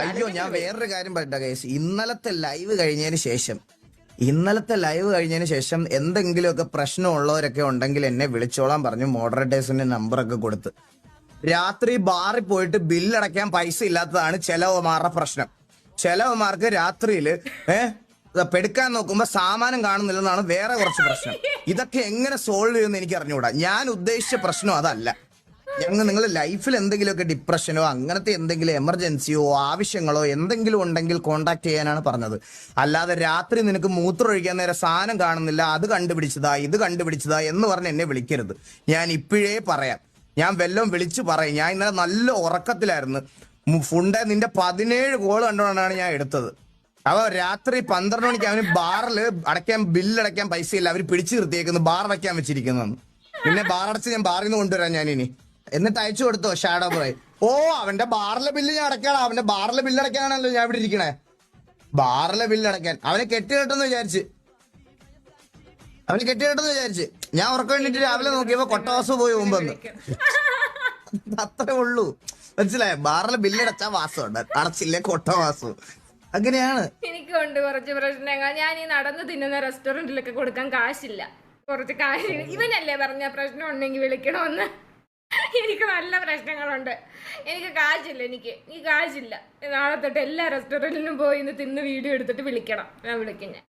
അയ്യോ ഞാൻ വേറൊരു കാര്യം പറയട്ടെ ഗൈസ്. ഇന്നലത്തെ ലൈവ് കഴിഞ്ഞതിന് ശേഷം എന്തെങ്കിലുമൊക്കെ പ്രശ്നമുള്ളവരൊക്കെ ഉണ്ടെങ്കിൽ എന്നെ വിളിച്ചോളാൻ പറഞ്ഞു. മോഡറേറ്റേഴ്സിന്റെ നമ്പറൊക്കെ കൊടുത്ത് രാത്രി ബാറിൽ പോയിട്ട് ബില്ലടയ്ക്കാൻ പൈസ ഇല്ലാത്തതാണ് ചിലവന്മാരുടെ പ്രശ്നം. ചിലവന്മാർക്ക് രാത്രിയില് പെടുക്കാൻ നോക്കുമ്പോ സാമാനം കാണുന്നില്ലെന്നാണ് വേറെ കുറച്ച് പ്രശ്നം. ഇതൊക്കെ എങ്ങനെ സോൾവ് ചെയ്യുമെന്ന് എനിക്ക് അറിഞ്ഞുകൂടാ. ഞാൻ ഉദ്ദേശിച്ച പ്രശ്നം അതല്ല. നിങ്ങളുടെ ലൈഫിൽ എന്തെങ്കിലുമൊക്കെ ഡിപ്രഷനോ അങ്ങനത്തെ എന്തെങ്കിലും എമർജൻസിയോ ആവശ്യങ്ങളോ എന്തെങ്കിലും ഉണ്ടെങ്കിൽ കോണ്ടാക്ട് ചെയ്യാനാണ് പറഞ്ഞത്. അല്ലാതെ രാത്രി നിനക്ക് മൂത്രം ഒഴിക്കാൻ നേരം സാധനം കാണുന്നില്ല, അത് കണ്ടുപിടിച്ചതാ ഇത് കണ്ടുപിടിച്ചതാ എന്ന് പറഞ്ഞ് എന്നെ വിളിക്കരുത്. ഞാൻ ഇപ്പോഴേ പറയാം, ഞാൻ വല്ലതും വിളിച്ചു പറയും. ഞാൻ ഇന്നലെ നല്ല ഉറക്കത്തിലായിരുന്നു. ഫുണ്ട് നിന്റെ 17 കോൾ കണ്ടുകൊണ്ടാണ് ഞാൻ എടുത്തത്. അവ രാത്രി 12 മണിക്ക് അവന് ബാറിൽ ബില്ലടയ്ക്കാൻ പൈസ ഇല്ല, അവര് പിടിച്ചു നിർത്തിയേക്കുന്നു, ബാർ അടയ്ക്കാൻ വെച്ചിരിക്കുന്നു. പിന്നെ ബാർ അടച്ച് ഞാൻ ബാറിൽ നിന്ന് കൊണ്ടുവരാം ഞാൻ ഇനി. എന്നിട്ട് അയച്ചു കൊടുത്തോ ഷാഡോ ബോയ്. അവന്റെ ബാറിലെ ബില്ല് ഞാൻ അടയ്ക്കണം. അവന്റെ ബാറിലെ ബില്ല് അടയ്ക്കാനാണല്ലോ ഞാൻ ഇവിടെ ഇരിക്കണേ. ബാറിലെ ബില്ല് അടയ്ക്കാൻ അവനെ കെട്ടിയിട്ടെന്ന് വിചാരിച്ച് ഞാൻ ഉറക്കം വേണ്ടിട്ട് രാവിലെ നോക്കിയപ്പോ കൊട്ടവാസു പോയി മുമ്പെന്ന്. അത്രേ ഉള്ളൂ, മനസ്സിലായോ? ബാറിലെ ബില്ലടച്ചാ വാസമുണ്ട്, അടച്ചില്ലേ കൊട്ടവാസു. അങ്ങനെയാണ്. എനിക്കുണ്ട് കുറച്ച് പ്രശ്നങ്ങൾ. ഞാൻ ഈ നടന്ന് തിന്നുന്ന റെസ്റ്റോറന്റിലൊക്കെ കൊടുക്കാൻ കാശില്ല. കുറച്ച് കാശ് ഇവനല്ലേ പറഞ്ഞ പ്രശ്നം ഉണ്ടെങ്കിൽ വിളിക്കണമെന്ന്. എനിക്ക് നല്ല പ്രശ്നങ്ങളുണ്ട്. എനിക്ക് കാശില്ല. എനിക്ക് കാശില്ല. നാളെ തൊട്ട് എല്ലാ റെസ്റ്റോറന്റിലും പോയി ഇന്ന് തിന്ന് വീഡിയോ എടുത്തിട്ട് വിളിക്കണം. ഞാൻ വിളിക്കും. ഞാൻ